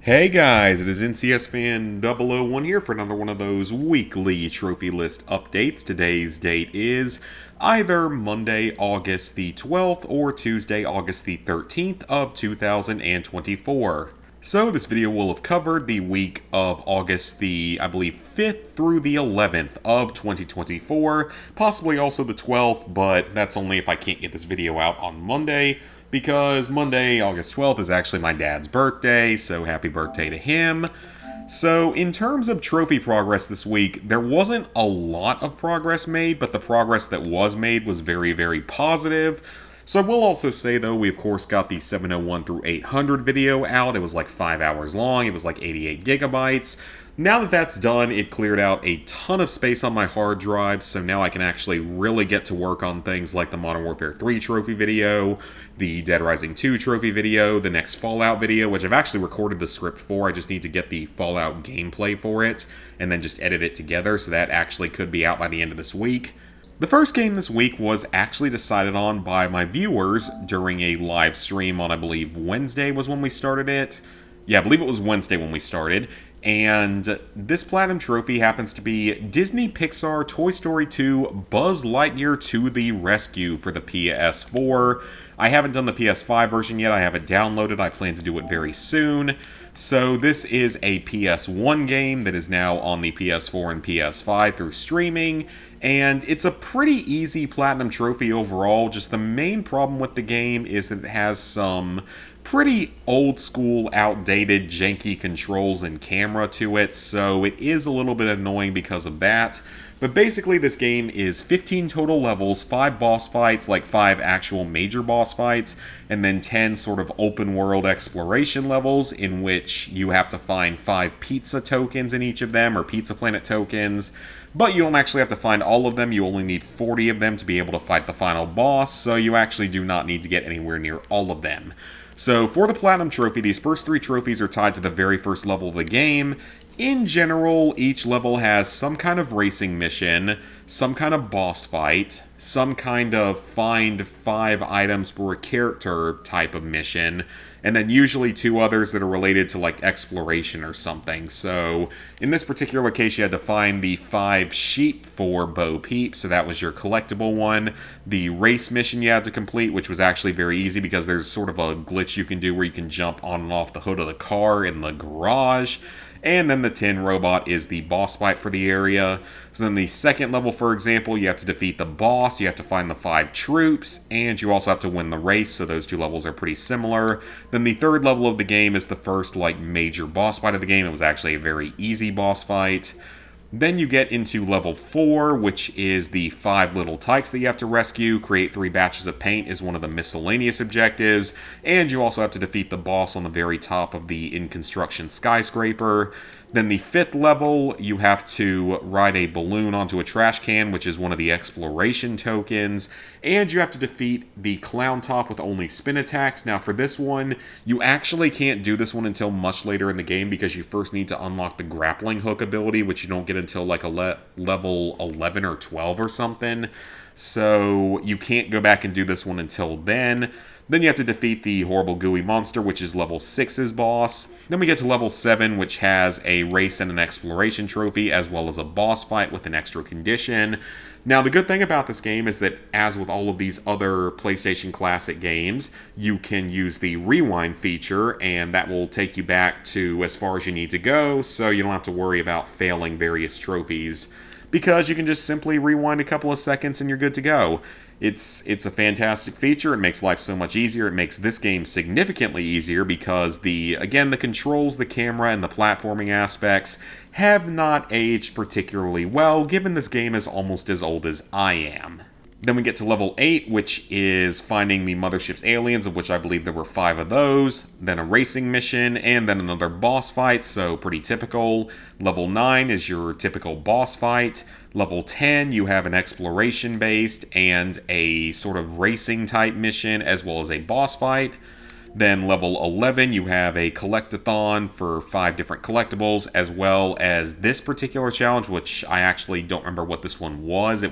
Hey guys, it is NCS Fan 001 here for another one of those weekly trophy list updates. Today's date is either Monday, August the 12th or Tuesday, August the 13th of 2024. So this video will have covered the week of August the, I believe, 5th through the 11th of 2024, possibly also the 12th, but that's only if I can't get this video out on Monday, because Monday, August 12th is actually my dad's birthday, so happy birthday to him. So in terms of trophy progress this week, there wasn't a lot of progress made, but the progress that was made was very, very positive. So I will also say, though, we of course got the 701 through 800 video out. It was like 5 hours long. It was like 88 gigabytes. Now that that's done, it cleared out a ton of space on my hard drive, so now I can actually really get to work on things like the Modern Warfare 3 trophy video, the Dead Rising 2 trophy video, the next Fallout video, which I've actually recorded the script for. I just need to get the Fallout gameplay for it, and then just edit it together, so that actually could be out by the end of this week. The first game this week was actually decided on by my viewers during a live stream on, I believe, Wednesday was when we started it. Yeah, I believe it was Wednesday when we started. And this Platinum Trophy happens to be Disney Pixar Toy Story 2 Buzz Lightyear to the Rescue for the PS4. I haven't done the PS5 version yet. I have it downloaded. I plan to do it very soon. So this is a PS1 game that is now on the PS4 and PS5 through streaming. And it's a pretty easy Platinum Trophy overall. Just the main problem with the game is that it has some pretty old school, outdated, janky controls and camera to it, so it is a little bit annoying because of that. But basically this game is 15 total levels, 5 boss fights, like 5 actual major boss fights, and then 10 sort of open world exploration levels in which you have to find 5 pizza tokens in each of them, or Pizza Planet tokens. But you don't actually have to find all of them, you only need 40 of them to be able to fight the final boss, so you actually do not need to get anywhere near all of them. So for the Platinum Trophy, these first 3 trophies are tied to the very first level of the game. In general, each level has some kind of racing mission, some kind of boss fight, some kind of find 5 items for a character type of mission, and then usually 2 others that are related to like exploration or something. So in this particular case, you had to find the 5 sheep for Bo Peep, so that was your collectible one. The race mission you had to complete, which was actually very easy because there's sort of a glitch you can do where you can jump on and off the hood of the car in the garage. And then the Tin Robot is the boss fight for the area. So then the second level, for example, you have to defeat the boss, you have to find the 5 troops, and you also have to win the race, so those 2 levels are pretty similar. Then the third level of the game is the first, like, major boss fight of the game. It was actually a very easy boss fight. Then you get into level 4, which is the 5 little tykes that you have to rescue. Create 3 batches of paint is one of the miscellaneous objectives. And you also have to defeat the boss on the very top of the in construction skyscraper. Then the 5th level, you have to ride a balloon onto a trash can, which is one of the exploration tokens. And you have to defeat the clown top with only spin attacks. Now for this one, you actually can't do this one until much later in the game because you first need to unlock the grappling hook ability, which you don't get until like a level 11 or 12 or something. So you can't go back and do this one until then. Then you have to defeat the horrible gooey monster, which is level 6's boss. Then we get to level 7, which has a race and an exploration trophy, as well as a boss fight with an extra condition. Now, the good thing about this game is that, as with all of these other PlayStation Classic games, you can use the rewind feature, and that will take you back to as far as you need to go, so you don't have to worry about failing various trophies, because you can just simply rewind a couple of seconds and you're good to go. It's a fantastic feature. It makes life so much easier. It makes this game significantly easier because the controls, the camera, and the platforming aspects have not aged particularly well, given this game is almost as old as I am. Then we get to level 8, which is finding the mothership's aliens, of which I believe there were 5 of those. Then a racing mission, and then another boss fight, so pretty typical. Level 9 is your typical boss fight. Level 10, you have an exploration-based and a sort of racing-type mission, as well as a boss fight. Then level 11, you have a collectathon for 5 different collectibles, as well as this particular challenge, which I actually don't remember what this one was.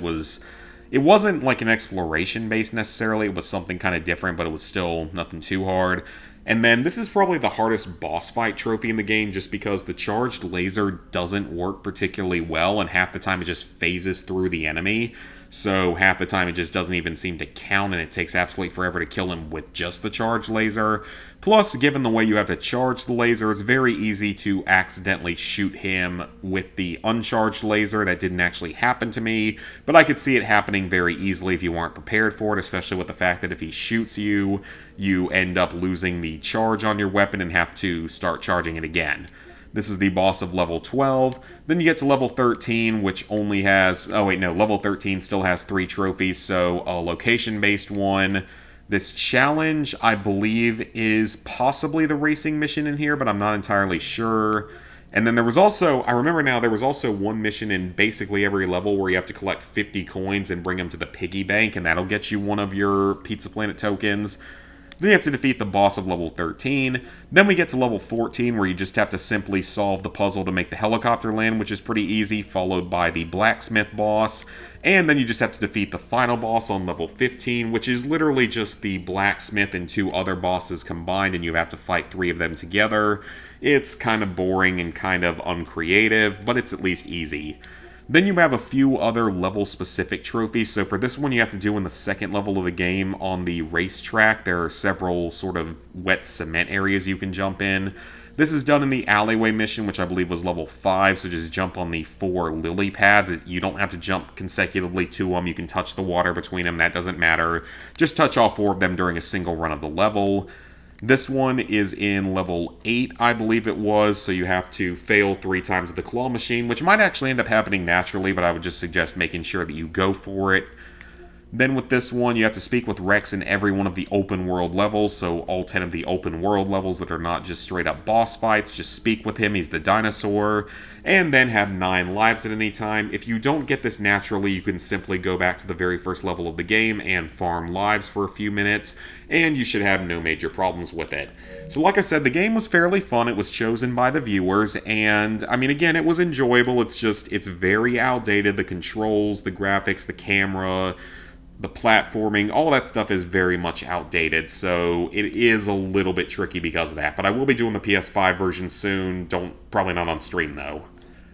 It wasn't like an exploration base necessarily, it was something kind of different, but it was still nothing too hard. And then this is probably the hardest boss fight trophy in the game just because the charged laser doesn't work particularly well, and half the time it just phases through the enemy. So half the time it just doesn't even seem to count, and it takes absolutely forever to kill him with just the charged laser. Plus, given the way you have to charge the laser, it's very easy to accidentally shoot him with the uncharged laser. That didn't actually happen to me, but I could see it happening very easily if you aren't prepared for it, especially with the fact that if he shoots you, you end up losing the charge on your weapon and have to start charging it again. This is the boss of level 12. Then you get to level 13, which only has... Oh, wait, no. Level 13 still has 3 trophies, so a location-based one. This challenge, I believe, is possibly the racing mission in here, but I'm not entirely sure. And then there was also... I remember now, there was also one mission in basically every level where you have to collect 50 coins and bring them to the piggy bank, and that'll get you one of your Pizza Planet tokens. Then you have to defeat the boss of level 13. Then we get to level 14, where you just have to simply solve the puzzle to make the helicopter land, which is pretty easy, followed by the blacksmith boss. And then you just have to defeat the final boss on level 15, which is literally just the blacksmith and 2 other bosses combined, and you have to fight 3 of them together. It's kind of boring and kind of uncreative, but it's at least easy. Then you have a few other level-specific trophies. So for this one, you have to do in the second level of the game on the racetrack. There are several sort of wet cement areas you can jump in. This is done in the alleyway mission, which I believe was level 5, so just jump on the 4 lily pads. You don't have to jump consecutively to them. You can touch the water between them. That doesn't matter. Just touch all 4 of them during a single run of the level. This one is in level 8, I believe it was, so you have to fail 3 times at the claw machine, which might actually end up happening naturally, but I would just suggest making sure that you go for it. Then with this one, you have to speak with Rex in every one of the open world levels, so all 10 of the open world levels that are not just straight up boss fights, just speak with him, he's the dinosaur, and then have 9 lives at any time. If you don't get this naturally, you can simply go back to the very first level of the game and farm lives for a few minutes, and you should have no major problems with it. So like I said, the game was fairly fun, it was chosen by the viewers, and I mean again, it was enjoyable, it's very outdated, the controls, the graphics, the camera, the platforming, all that stuff is very much outdated, so it is a little bit tricky because of that. But I will be doing the PS5 version soon, probably not on stream though.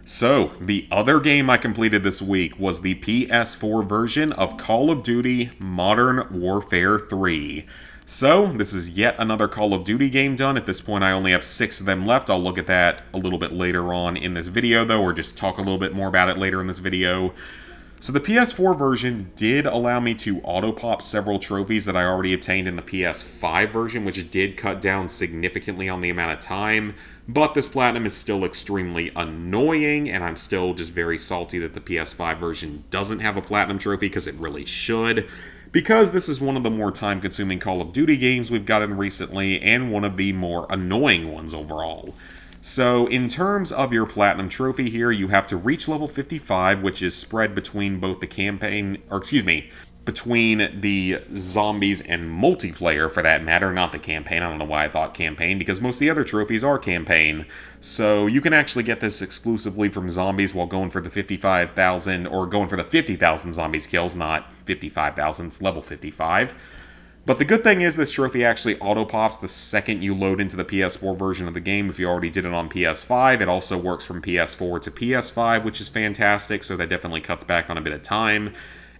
So, the other game I completed this week was the PS4 version of Call of Duty Modern Warfare 3. So, this is yet another Call of Duty game done. At this point, I only have 6 of them left. I'll look at that a little bit later on in this video though, or just talk a little bit more about it later in this video. So the PS4 version did allow me to auto-pop several trophies that I already obtained in the PS5 version, which did cut down significantly on the amount of time, but this platinum is still extremely annoying, and I'm still just very salty that the PS5 version doesn't have a platinum trophy, because it really should, because this is one of the more time-consuming Call of Duty games we've gotten recently, and one of the more annoying ones overall. So, in terms of your Platinum Trophy here, you have to reach level 55, which is spread between both the campaign, between the zombies and multiplayer, for that matter, not the campaign. I don't know why I thought campaign, because most of the other trophies are campaign. So, you can actually get this exclusively from zombies while going for the 55,000, or going for the 50,000 zombies kills, not 55,000, it's level 55. But the good thing is this trophy actually auto-pops the second you load into the PS4 version of the game if you already did it on PS5. It also works from PS4 to PS5, which is fantastic, so that definitely cuts back on a bit of time.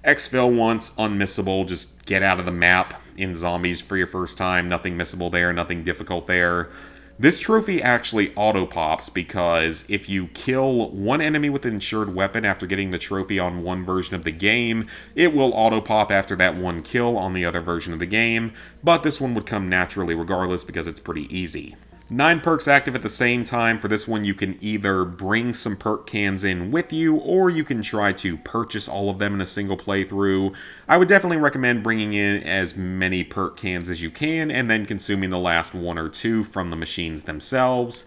Exfil once, unmissable, just get out of the map in zombies for your first time. Nothing missable there, nothing difficult there. This trophy actually auto-pops because if you kill one enemy with an insured weapon after getting the trophy on one version of the game, it will auto-pop after that one kill on the other version of the game, but this one would come naturally regardless because it's pretty easy. 9 perks active at the same time. For this one, you can either bring some perk cans in with you, or you can try to purchase all of them in a single playthrough. I would definitely recommend bringing in as many perk cans as you can, and then consuming the last 1 or 2 from the machines themselves.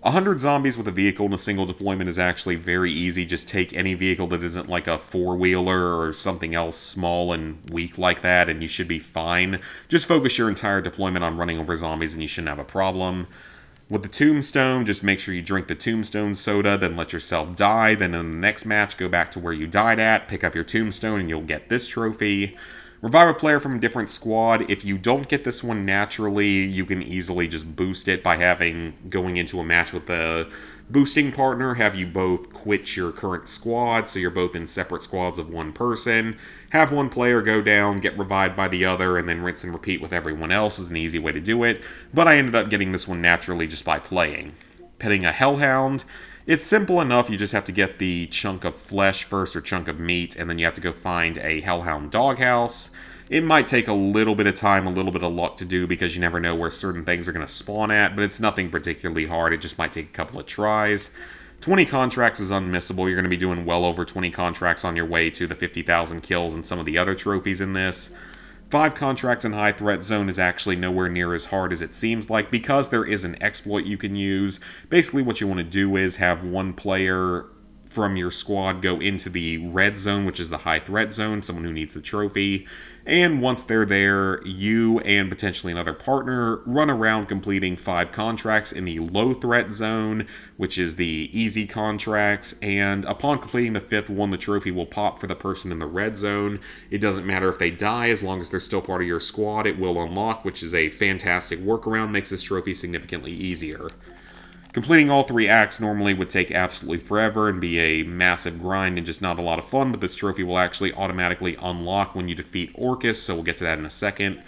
100 zombies with a vehicle in a single deployment is actually very easy. Just take any vehicle that isn't like a 4-wheeler or something else small and weak like that, and you should be fine. Just focus your entire deployment on running over zombies and you shouldn't have a problem. With the tombstone, just make sure you drink the tombstone soda, then let yourself die. Then in the next match, go back to where you died at, pick up your tombstone, and you'll get this trophy. Revive a player from a different squad. If you don't get this one naturally, you can easily just boost it by going into a match with a boosting partner, have you both quit your current squad, so you're both in separate squads of one person, have one player go down, get revived by the other, and then rinse and repeat with everyone else is an easy way to do it, but I ended up getting this one naturally just by playing. Petting a Hellhound. It's simple enough, you just have to get the chunk of flesh first, or chunk of meat, and then you have to go find a Hellhound doghouse. It might take a little bit of time, a little bit of luck to do, because you never know where certain things are going to spawn at, but it's nothing particularly hard, it just might take a couple of tries. 20 contracts is unmissable, you're going to be doing well over 20 contracts on your way to the 50,000 kills and some of the other trophies in this. 5 contracts in high threat zone is actually nowhere near as hard as it seems like, because there is an exploit you can use. Basically what you want to do is have one player from your squad go into the red zone, which is the high threat zone, someone who needs the trophy, and once they're there, you and potentially another partner run around completing 5 contracts in the low threat zone, which is the easy contracts, and upon completing the 5th one, the trophy will pop for the person in the red zone. It doesn't matter if they die, as long as they're still part of your squad, it will unlock, which is a fantastic workaround, makes this trophy significantly easier. Completing all 3 acts normally would take absolutely forever and be a massive grind and just not a lot of fun, but this trophy will actually automatically unlock when you defeat Orcus, so we'll get to that in a second.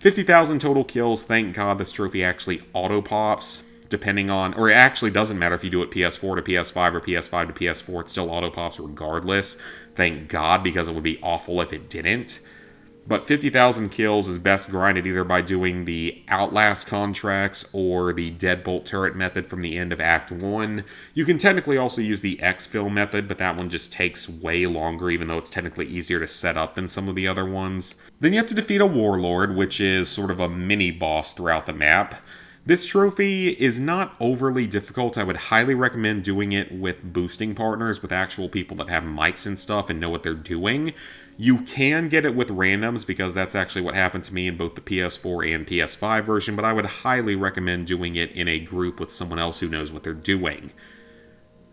50,000 total kills, thank God this trophy actually auto-pops, depending on, or it actually doesn't matter if you do it PS4 to PS5 or PS5 to PS4, it still auto-pops regardless. Thank God, because it would be awful if it didn't. But 50,000 kills is best grinded either by doing the Outlast contracts or the Deadbolt turret method from the end of Act 1. You can technically also use the exfil method, but that one just takes way longer, even though it's technically easier to set up than some of the other ones. Then you have to defeat a Warlord, which is sort of a mini-boss throughout the map. This trophy is not overly difficult. I would highly recommend doing it with boosting partners, with actual people that have mics and stuff and know what they're doing. You can get it with randoms, because that's actually what happened to me in both the PS4 and PS5 version, but I would highly recommend doing it in a group with someone else who knows what they're doing.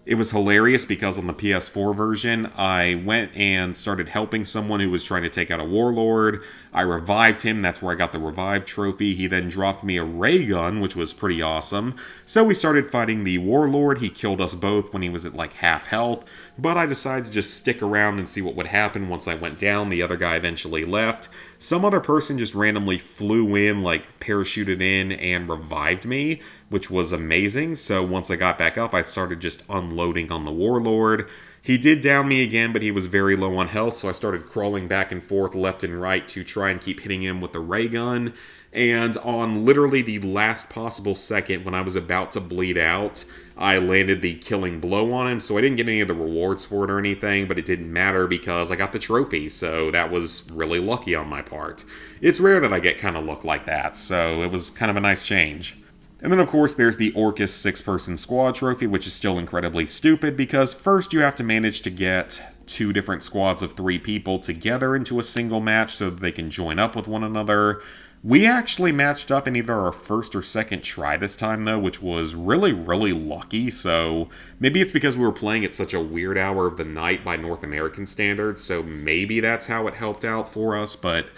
It was hilarious because on the PS4 version, I went and started helping someone who was trying to take out a Warlord. I revived him, that's where I got the Revive trophy. He then dropped me a ray gun, which was pretty awesome. So we started fighting the Warlord. He killed us both when he was at like half health, but I decided to just stick around and see what would happen once I went down. The other guy eventually left. Some other person just randomly flew in, like parachuted in and revived me, which was amazing. So once I got back up, I started just unloading on the Warlord. He did down me again, but he was very low on health, so I started crawling back and forth left and right to try and keep hitting him with the ray gun. And on literally the last possible second, when I was about to bleed out, I landed the killing blow on him, so I didn't get any of the rewards for it or anything, but it didn't matter because I got the trophy, so that was really lucky on my part. It's rare that I get kind of luck like that, so it was kind of a nice change. And then, of course, there's the Orcus 6-person squad trophy, which is still incredibly stupid, because first you have to manage to get 2 different squads of 3 people together into a single match so that they can join up with one another. We actually matched up in either our first or second try this time, though, which was really, really lucky, so maybe it's because we were playing at such a weird hour of the night by North American standards, so maybe that's how it helped out for us, but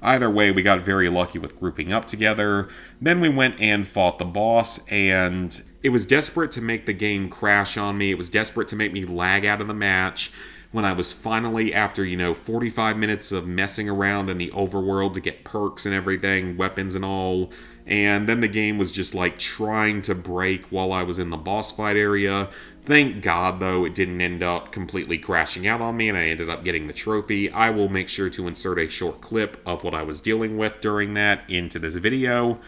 either way, we got very lucky with grouping up together. Then we went and fought the boss, and it was desperate to make the game crash on me. It was desperate to make me lag out of the match. When I was finally, after, 45 minutes of messing around in the overworld to get perks and everything, weapons and all, and then the game was just like trying to break while I was in the boss fight area. Thank God, though, it didn't end up completely crashing out on me and I ended up getting the trophy. I will make sure to insert a short clip of what I was dealing with during that into this video.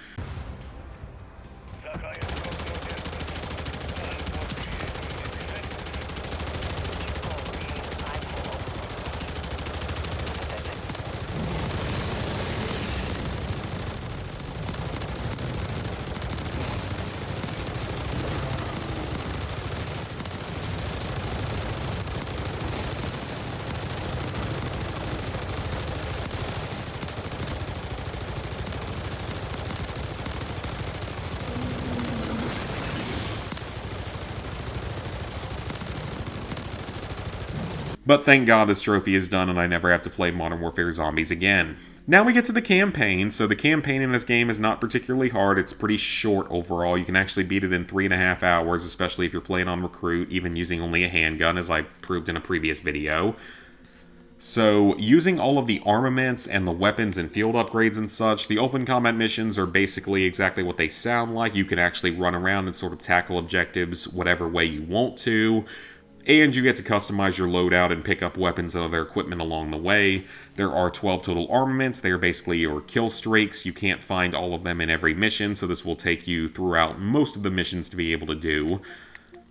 But thank God this trophy is done and I never have to play Modern Warfare Zombies again. Now we get to the campaign. So the campaign in this game is not particularly hard. It's pretty short overall. You can actually beat it in 3.5 hours, especially if you're playing on Recruit, even using only a handgun, as I proved in a previous video. So, using all of the armaments and the weapons and field upgrades and such, the open combat missions are basically exactly what they sound like. You can actually run around and sort of tackle objectives whatever way you want to. And you get to customize your loadout and pick up weapons and other equipment along the way. There are 12 total armaments. They are basically your kill streaks. You can't find all of them in every mission, so this will take you throughout most of the missions to be able to do.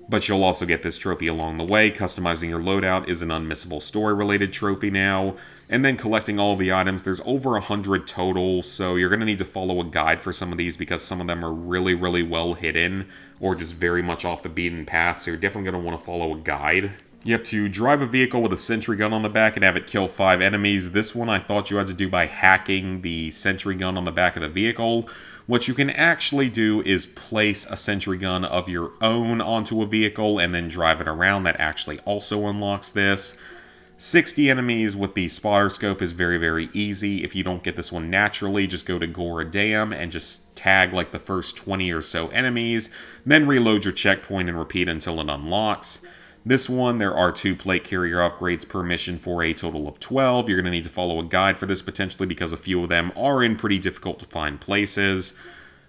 But you'll also get this trophy along the way. Customizing your loadout is an unmissable story-related trophy now. And then collecting all of the items, there's over 100 total, so you're going to need to follow a guide for some of these because some of them are really, really well hidden or just very much off the beaten path, so you're definitely going to want to follow a guide. You have to drive a vehicle with a sentry gun on the back and have it kill 5 enemies. This one I thought you had to do by hacking the sentry gun on the back of the vehicle. What you can actually do is place a sentry gun of your own onto a vehicle and then drive it around. That actually also unlocks this. 60 enemies with the spotter scope is very, very easy. If you don't get this one naturally, just go to Gora Dam and just tag like the first 20 or so enemies, then reload your checkpoint and repeat until it unlocks. This one, there are 2 plate carrier upgrades per mission for a total of 12. You're going to need to follow a guide for this potentially because a few of them are in pretty difficult to find places.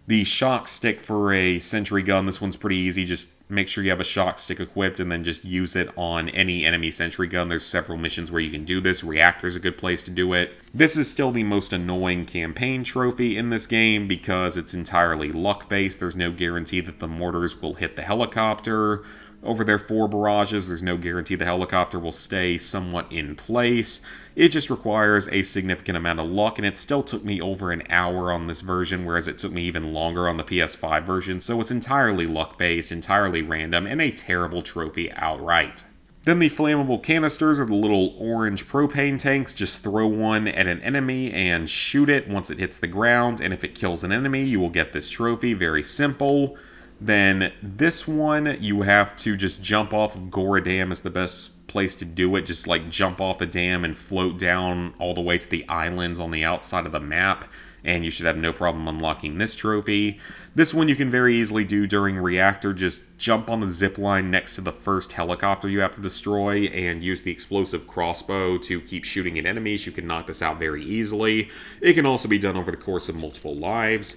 The shock stick for a sentry gun, this one's pretty easy. Just make sure you have a shock stick equipped and then just use it on any enemy sentry gun. There's several missions where you can do this. Reactor's a good place to do it. This is still the most annoying campaign trophy in this game because it's entirely luck-based. There's no guarantee that the mortars will hit the helicopter. Over their 4 barrages, there's no guarantee the helicopter will stay somewhat in place. It just requires a significant amount of luck, and it still took me over an hour on this version, whereas it took me even longer on the PS5 version, so it's entirely luck-based, entirely random, and a terrible trophy outright. Then the flammable canisters are the little orange propane tanks. Just throw one at an enemy and shoot it once it hits the ground, and if it kills an enemy, you will get this trophy. Very simple. Then this one, you have to just jump off of Gora Dam is the best place to do it. Just like jump off the dam and float down all the way to the islands on the outside of the map, and you should have no problem unlocking this trophy. This one you can very easily do during Reactor. Just jump on the zip line next to the first helicopter you have to destroy and use the explosive crossbow to keep shooting at enemies. You can knock this out very easily. It can also be done over the course of multiple lives.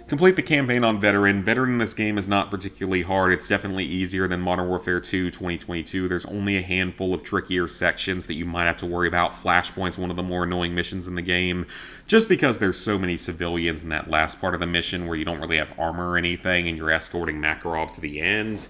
Complete the campaign on Veteran. Veteran in this game is not particularly hard. It's definitely easier than Modern Warfare 2 2022. There's only a handful of trickier sections that you might have to worry about. Flashpoint's one of the more annoying missions in the game, just because there's so many civilians in that last part of the mission where you don't really have armor or anything and you're escorting Makarov to the end.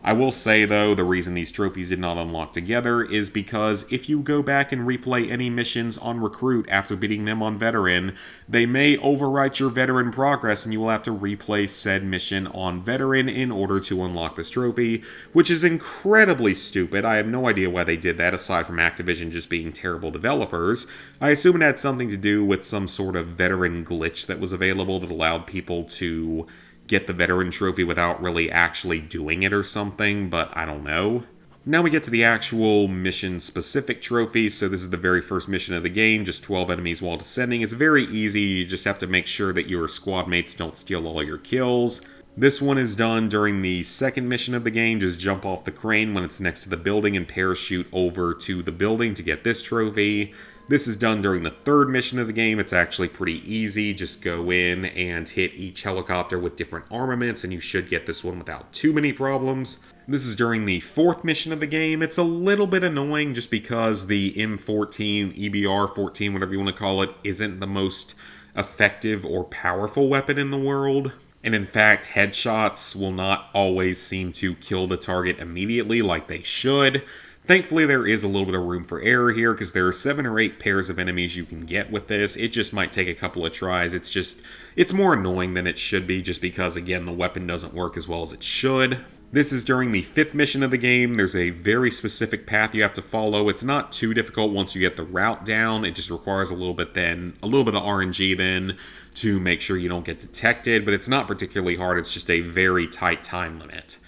I will say, though, the reason these trophies did not unlock together is because if you go back and replay any missions on Recruit after beating them on Veteran, they may overwrite your Veteran progress and you will have to replay said mission on Veteran in order to unlock this trophy, which is incredibly stupid. I have no idea why they did that, aside from Activision just being terrible developers. I assume it had something to do with some sort of Veteran glitch that was available that allowed people to get the Veteran trophy without really actually doing it or something, but I don't know. Now we get to the actual mission-specific trophies. So this is the very first mission of the game, just 12 enemies while descending. It's very easy. You just have to make sure that your squad mates don't steal all your kills. This one is done during the second mission of the game. Just jump off the crane when it's next to the building and parachute over to the building to get this trophy. This is done during the third mission of the game. It's actually pretty easy. Just go in and hit each helicopter with different armaments, and you should get this one without too many problems. This is during the fourth mission of the game. It's a little bit annoying just because the M14, EBR-14, whatever you want to call it, isn't the most effective or powerful weapon in the world. And in fact, headshots will not always seem to kill the target immediately like they should. Thankfully, there is a little bit of room for error here because there are 7 or 8 pairs of enemies you can get with this. It just might take a couple of tries. It's more annoying than it should be just because, again, the weapon doesn't work as well as it should. This is during the 5th mission of the game. There's a very specific path you have to follow. It's not too difficult once you get the route down. It just requires a little bit of RNG then to make sure you don't get detected, but it's not particularly hard. It's just a very tight time limit.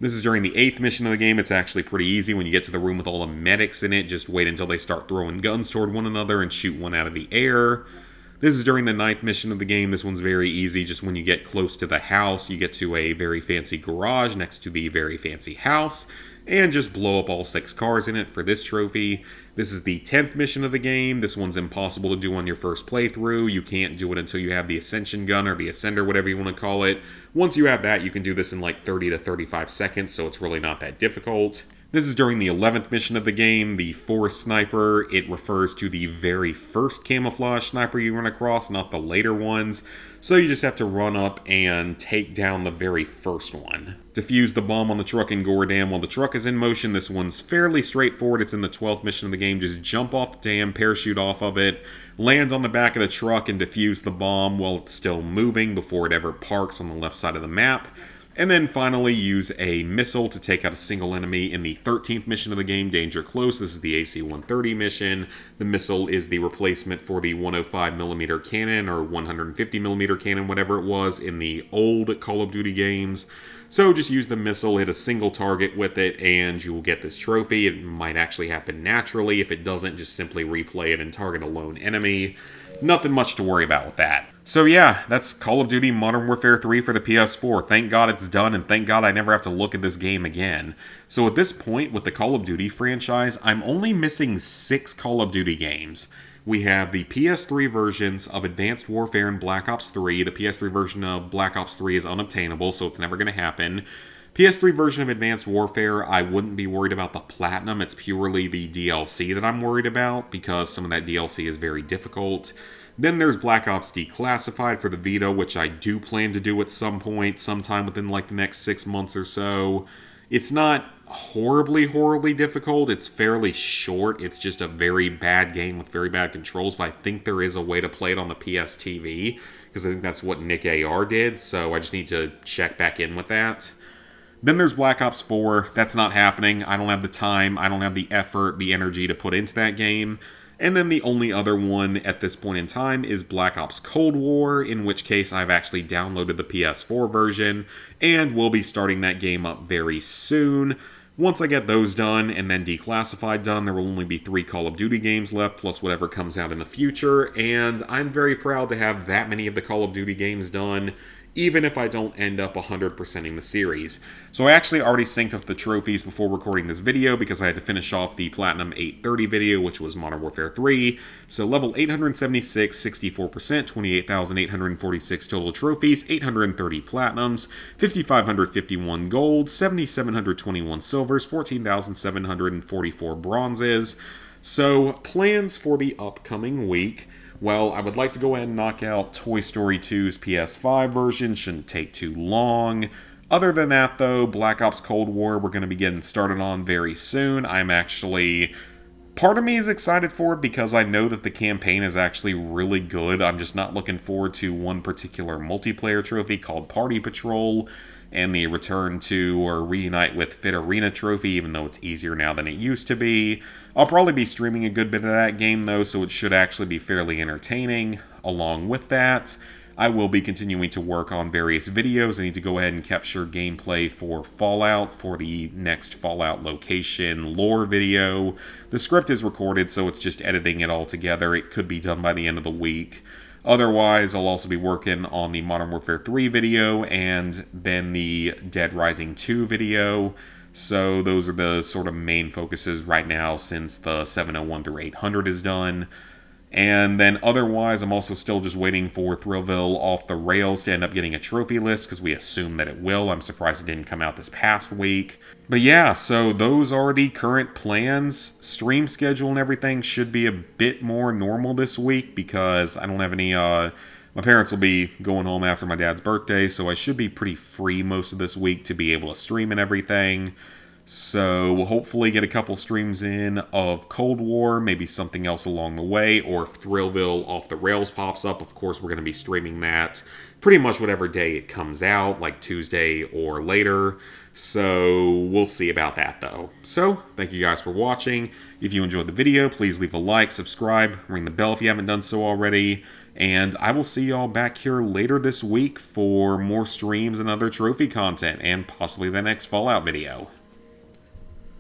This is during the 8th mission of the game. It's actually pretty easy. When you get to the room with all the medics in it, just wait until they start throwing guns toward one another and shoot one out of the air. This is during the 9th mission of the game. This one's very easy. Just when you get close to the house, you get to a very fancy garage next to the very fancy house, and just blow up all 6 cars in it for this trophy. This is the 10th mission of the game. This one's impossible to do on your first playthrough. You can't do it until you have the Ascension gun or the Ascender, whatever you want to call it. Once you have that, you can do this in like 30 to 35 seconds, so it's really not that difficult. This is during the 11th mission of the game, the Forest Sniper. It refers to the very first camouflage sniper you run across, not the later ones. So you just have to run up and take down the very first one. Defuse the bomb on the truck in Gore Dam while the truck is in motion. This one's fairly straightforward. It's in the 12th mission of the game. Just jump off the dam, parachute off of it, land on the back of the truck, and defuse the bomb while it's still moving before it ever parks on the left side of the map. And then finally use a missile to take out a single enemy in the 13th mission of the game, Danger Close. This is the AC-130 mission. The missile is the replacement for the 105mm cannon or 150mm cannon, whatever it was, in the old Call of Duty games. So just use the missile, hit a single target with it, and you will get this trophy. It might actually happen naturally. If it doesn't, just simply replay it and target a lone enemy. Nothing much to worry about with that. So yeah, that's Call of Duty Modern Warfare 3 for the PS4. Thank God it's done, and thank God I never have to look at this game again. So at this point, with the Call of Duty franchise, I'm only missing 6 Call of Duty games. We have the PS3 versions of Advanced Warfare and Black Ops 3. The PS3 version of Black Ops 3 is unobtainable, so it's never going to happen. PS3 version of Advanced Warfare, I wouldn't be worried about the Platinum. It's purely the DLC that I'm worried about, because some of that DLC is very difficult. Then there's Black Ops Declassified for the Vita, which I do plan to do at some point, sometime within like the next 6 months or so. It's not horribly difficult. It's fairly short. It's just a very bad game with very bad controls, but I think there is a way to play it on the PS TV, because I think that's what Nick AR did, so I just need to check back in with that. Then there's Black Ops 4. That's not happening. I don't have the time, I don't have the effort, the energy to put into that game. And then the only other one at this point in time is Black Ops Cold War, in which case I've actually downloaded the PS4 version, and will be starting that game up very soon. Once I get those done, and then Declassified done, there will only be 3 Call of Duty games left, plus whatever comes out in the future, and I'm very proud to have that many of the Call of Duty games done, even if I don't end up 100%ing the series. So I actually already synced up the trophies before recording this video, because I had to finish off the Platinum 830 video, which was Modern Warfare 3. So level 876, 64%, 28,846 total trophies, 830 Platinums, 5,551 gold, 7,721 silvers, 14,744 bronzes. So plans for the upcoming week. Well, I would like to go ahead and knock out Toy Story 2's PS5 version. Shouldn't take too long. Other than that, though, Black Ops Cold War, we're going to be getting started on very soon. I'm actually... Part of me is excited for it because I know that the campaign is actually really good. I'm just not looking forward to one particular multiplayer trophy called Party Patrol, and the return to or reunite with Fit Arena trophy, even though it's easier now than it used to be. I'll probably be streaming a good bit of that game, though, so it should actually be fairly entertaining. Along with that, I will be continuing to work on various videos. I need to go ahead and capture gameplay for Fallout, for the next Fallout location lore video. The script is recorded, so it's just editing it all together. It could be done by the end of the week. Otherwise, I'll also be working on the Modern Warfare 3 video and then the Dead Rising 2 video. So those are the sort of main focuses right now since the 701 through 800 is done. And then otherwise, I'm also still just waiting for Thrillville Off the Rails to end up getting a trophy list, because we assume that it will. I'm surprised it didn't come out this past week. But yeah, so those are the current plans. Stream schedule and everything should be a bit more normal this week, because I don't have any... my parents will be going home after my dad's birthday, so I should be pretty free most of this week to be able to stream and everything. So we'll hopefully get a couple streams in of Cold War, maybe something else along the way, or if Thrillville Off the Rails pops up, of course we're going to be streaming that pretty much whatever day it comes out, like Tuesday or later. So we'll see about that though. So thank you guys for watching. If you enjoyed the video, please leave a like, subscribe, ring the bell if you haven't done so already. And I will see y'all back here later this week for more streams and other trophy content, and possibly the next Fallout video.